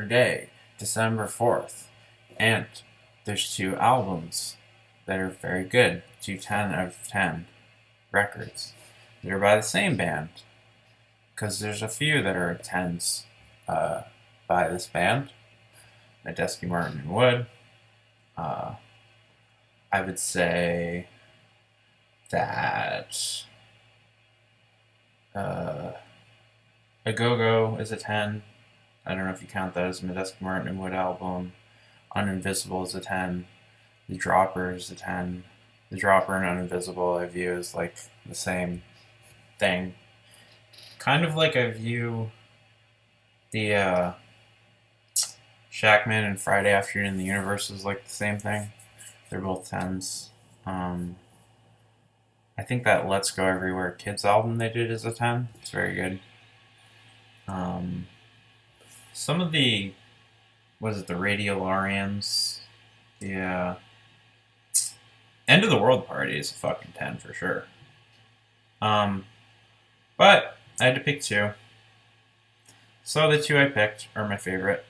Day, December 4th. And there's two albums that are very good, two 10 out of 10 records. They're by the same band, because there's a few that are 10s by this band, Medeski, Martin, and Wood. I would say that A Go-Go is a 10. I don't know if you count that as a Medeski, Martin, and Wood album. Uninvisible is a 10. The Dropper is a 10. The Dropper and Uninvisible I view as like the same thing. Kind of like I view the Shackman and Friday Afternoon in the Universe is like the same thing. They're both 10s. I think that Let's Go Everywhere Kids album they did is a 10. It's very good. Some of the, the Radiolarians? The End of the World Party is a fucking 10 for sure. But I had to pick two. So the two I picked are my favorite.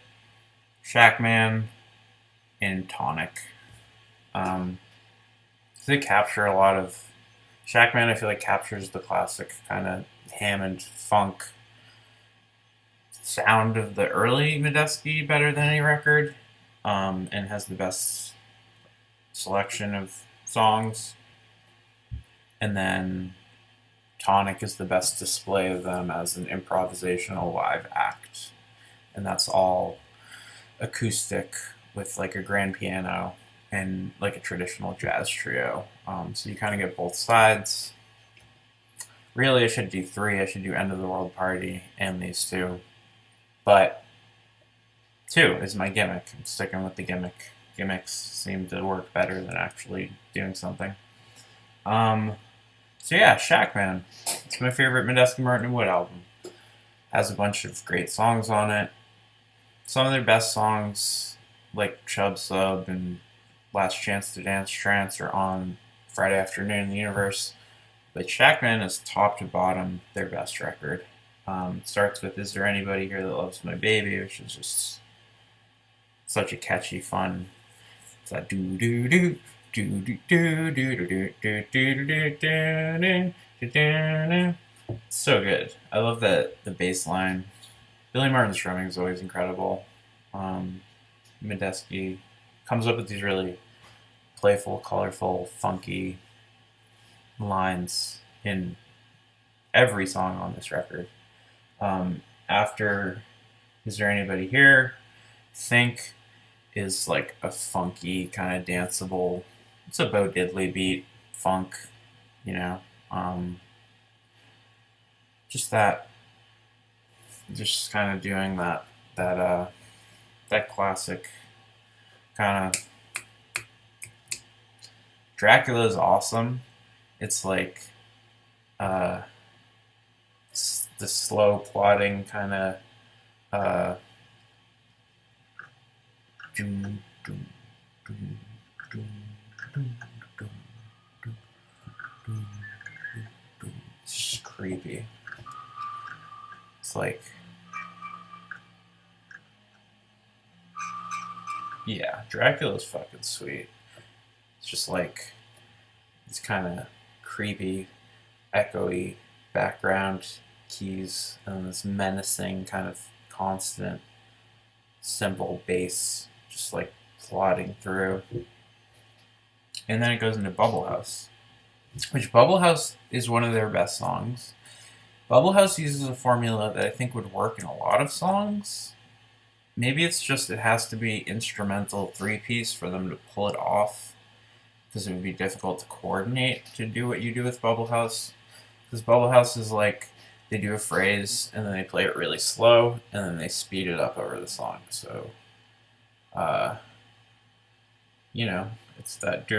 Shackman and Tonic. They capture a lot of... Shackman, I feel like, captures the classic kind of Hammond funk sound of the early Medeski better than any record, and has the best selection of songs. And then Tonic is the best display of them as an improvisational live act. And that's all acoustic with like a grand piano and like a traditional jazz trio. So you kind of get both sides. Really, I should do three. I should do End of the World Party and these two. But two is my gimmick. I'm sticking with the gimmick. Gimmicks seem to work better than actually doing something. So yeah, Shackman. It's my favorite Medeski, Martin, and Wood album. Has a bunch of great songs on it. Some of their best songs, like Chub Sub and Last Chance to Dance Trance, are on Friday Afternoon in the Universe. But Shackman is top to bottom their best record. It starts with Is There Anybody Here That Loves My Baby, which is just such a catchy, fun. It's that do do do do do do do do do do do do. It's so good. I love the bass line. Billy Martin's drumming is always incredible. Medeski comes up with these really playful, colorful, funky lines in every song on this record. After Is There Anybody Here? Think is like a funky, kind of danceable, it's a Bo Diddley beat, funk, you know. Just kind of doing that classic kind of... Dracula is awesome. It's like it's the slow plodding kind of it's just creepy. It's like, yeah, Dracula's fucking sweet. It's just like this kind of creepy, echoey background keys and this menacing kind of constant, simple bass just like plodding through. And then it goes into Bubble House, which Bubble House is one of their best songs. Bubble House uses a formula that I think would work in a lot of songs. Maybe it's just it has to be instrumental three-piece for them to pull it off, because it would be difficult to coordinate to do what you do with Bubble House. Because Bubble House is like, they do a phrase, and then they play it really slow, and then they speed it up over the song. So, you know, it's that...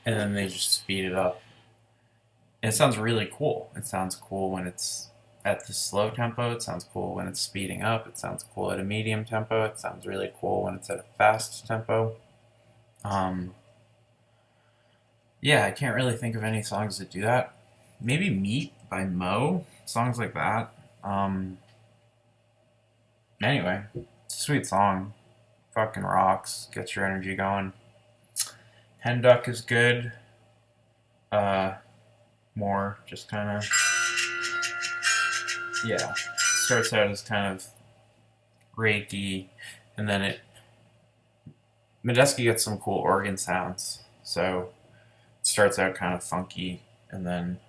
And then they just speed it up. And it sounds really cool. It sounds cool when it's at the slow tempo. It sounds cool when it's speeding up. It sounds cool at a medium tempo. It sounds really cool when it's at a fast tempo. Yeah, I can't really think of any songs that do that. maybe Meat by Mo, songs like that. Anyway, it's a sweet song. Fucking rocks. Gets your energy going. Hen Duck is good. Uh, More just kind of, yeah. Starts out as kind of reiki, and then Medeski gets some cool organ sounds. So it starts out kind of funky, and then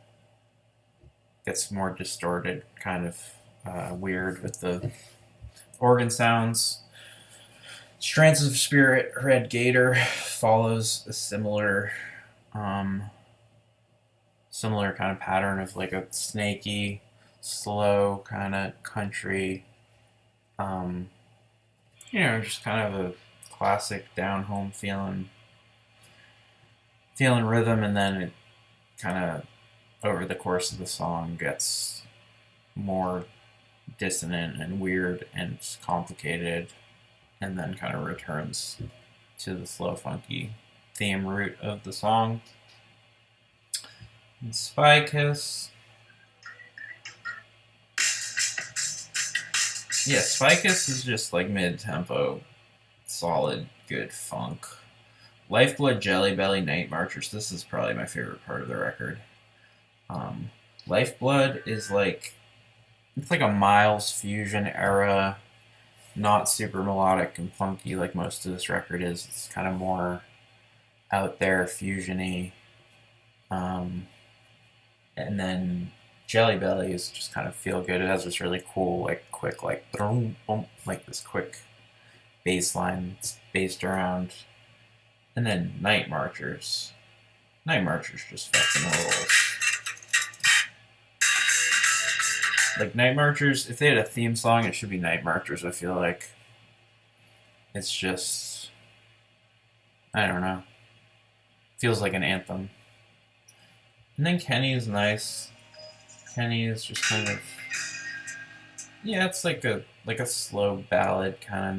gets more distorted, kind of weird with the organ sounds. Strands of Spirit, Red Gator follows a um, similar kind of pattern of like a snaky, slow kind of country. Um, just kind of a classic down home feeling rhythm, and then it kind of over the course of the song gets more dissonant and weird and complicated, and then kind of returns to the slow, funky theme root of the song. And Spy Kiss. Yeah, Spy Kiss is just like mid-tempo, solid, good funk. Lifeblood, Jelly Belly, Night Marchers. This is probably my favorite part of the record. Lifeblood is like, it's like a Miles Fusion era, not super melodic and funky like most of this record is. It's kind of more out there, fusiony. And then Jelly Belly is just kind of feel good. It has this really cool, like quick, like boom, boom, like this quick bass line that's based around. And then Night Marchers. Night Marchers just fucking rolls. Like Night Marchers, if they had a theme song, it should be Night Marchers, I feel like. It's just, I don't know. Feels like an anthem. And then Kenny is nice. Kenny is just kind of, yeah, it's like a slow ballad, kind of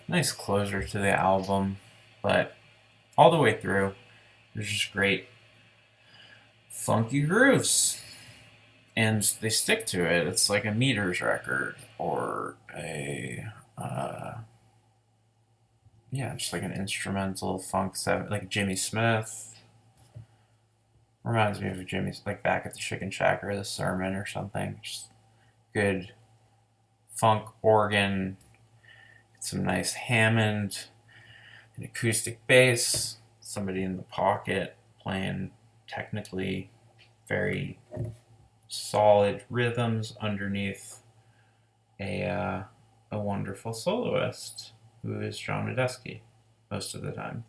nice closer to the album. But all the way through, there's just great funky grooves, and they stick to it. It's like a Meters record or just like an instrumental funk set, like Jimmy Smith. Reminds me of Jimmy's, like Back at the Chicken Shack or The Sermon or something. Just good funk organ, some nice Hammond, an acoustic bass, somebody in the pocket playing technically very solid rhythms underneath a wonderful soloist who is John Medeski most of the time,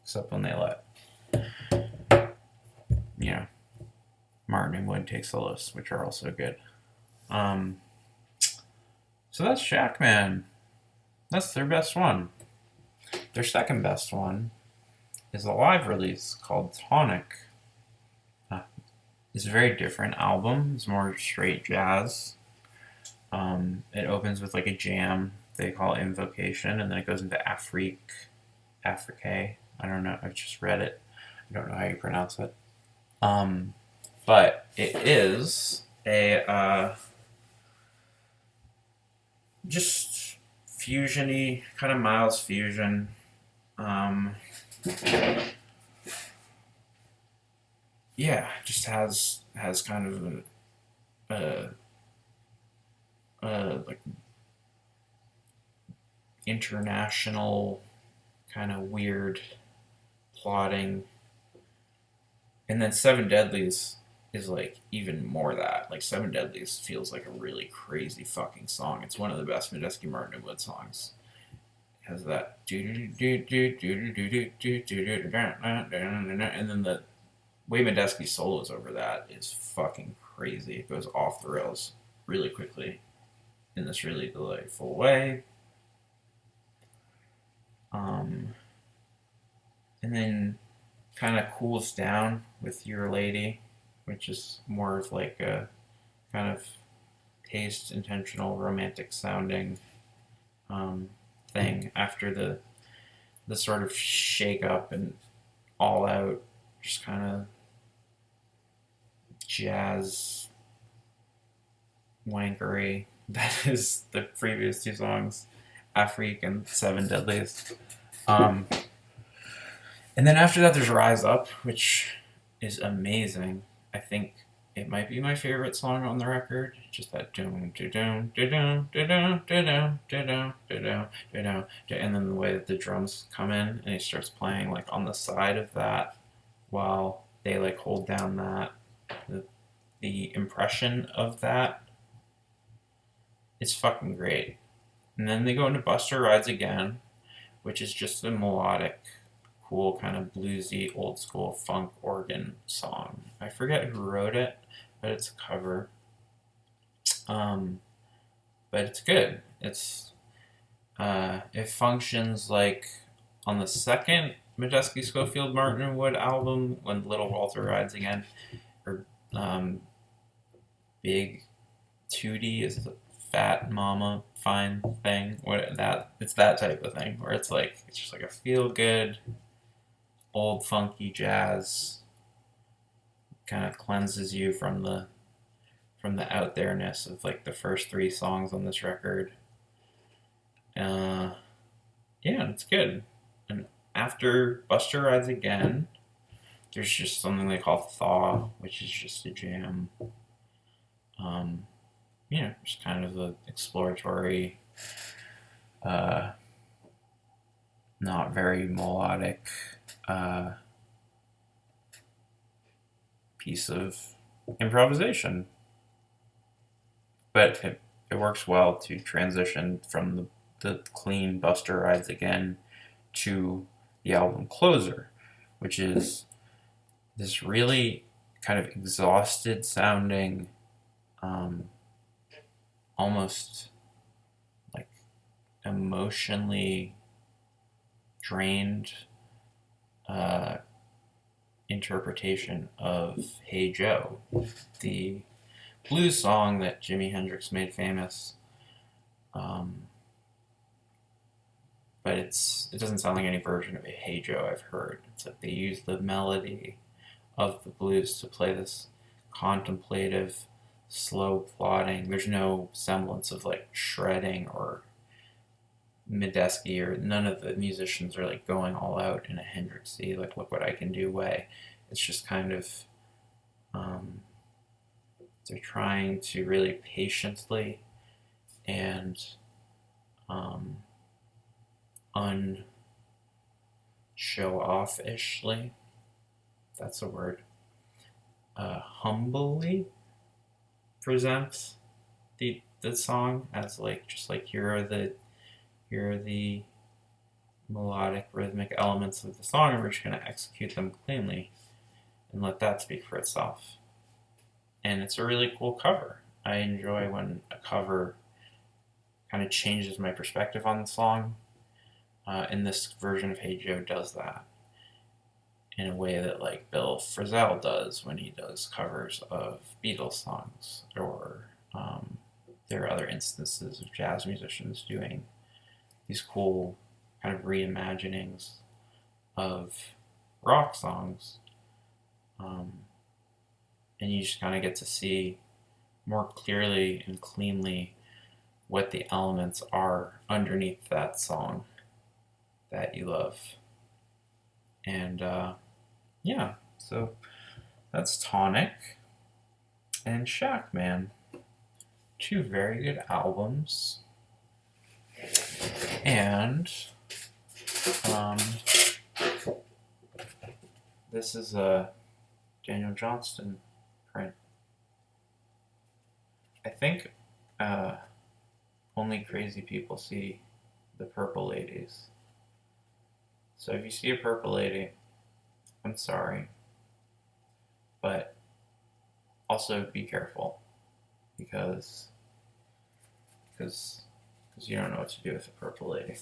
except when they let Martin and Wood take solos, which are also good. So that's Shackman. That's their best one. Their second best one is a live release called Tonic. It's a very different album. It's more straight jazz. It opens with like a jam they call Invocation, and then it goes into Afrique. I don't know. I've just read it. I don't know how you pronounce it. But it is a just fusiony, kind of Miles fusion. Just has kind of like international kind of weird plotting. And then Seven Deadlies is like even more that. Like Seven Deadlies feels like a really crazy fucking song. It's one of the best Medeski, Martin and Wood songs. It has that and then the way Medeski solos over that is fucking crazy. It goes off the rails really quickly in this really delightful way. And then kind of cools down with Your Lady, which is more of like a kind of paced, intentional, romantic sounding thing after the sort of shake up and all out, just kind of jazz wankery that is the previous two songs, Afrique and Seven Deadlies. And then after that, there's Rise Up, which is amazing. I think it might be my favorite song on the record. Just that doom, doom, doom, doom, doom, doom, doom, doom, and then the way that the drums come in and he starts playing like on the side of that while they like hold down that the impression of that. It's fucking great. And then they go into Buster Rides Again, which is just a melodic, cool, kind of bluesy, old school funk organ song. I forget who wrote it, but it's a cover. But it's good. It functions like on the second Medeski Schofield Martin Wood album when Little Walter Rides Again, or Big Tootie is the Fat Mama Fine thing. It's that type of thing where it's just like a feel good, old funky jazz. Kind of cleanses you from the out there-ness of like the first three songs on this record. Yeah, it's good. And after Buster Rides Again, there's just something they call Thaw, which is just a jam. Just kind of an exploratory, not very melodic piece of improvisation. But it works well to transition from the clean Buster Rides Again to the album closer, which is this really kind of exhausted sounding, almost like emotionally drained interpretation of Hey Joe, the blues song that Jimi Hendrix made famous. But it doesn't sound like any version of a Hey Joe I've heard. It's like they use the melody of the blues to play this contemplative, slow plodding. There's no semblance of like shredding or Medeski, or none of the musicians are like going all out in a Hendrixy, like look what I can do way. It's just kind of they're trying to really patiently and unshow-off-ishly, that's a word, humbly present the song as like just like here are the melodic rhythmic elements of the song, and we're just going to execute them cleanly and let that speak for itself. And it's a really cool cover. I enjoy when a cover kind of changes my perspective on the song. And this version of Hey Joe does that in a way that like Bill Frisell does when he does covers of Beatles songs, or there are other instances of jazz musicians doing these cool kind of reimaginings of rock songs. And you just kind of get to see more clearly and cleanly what the elements are underneath that song that you love. And yeah, so that's Tonic and Shack Man. Two very good albums. And this is a Daniel Johnston print. I think only crazy people see the purple ladies. So if you see a purple lady, I'm sorry. But also be careful, because you don't know what to do with a purple lady.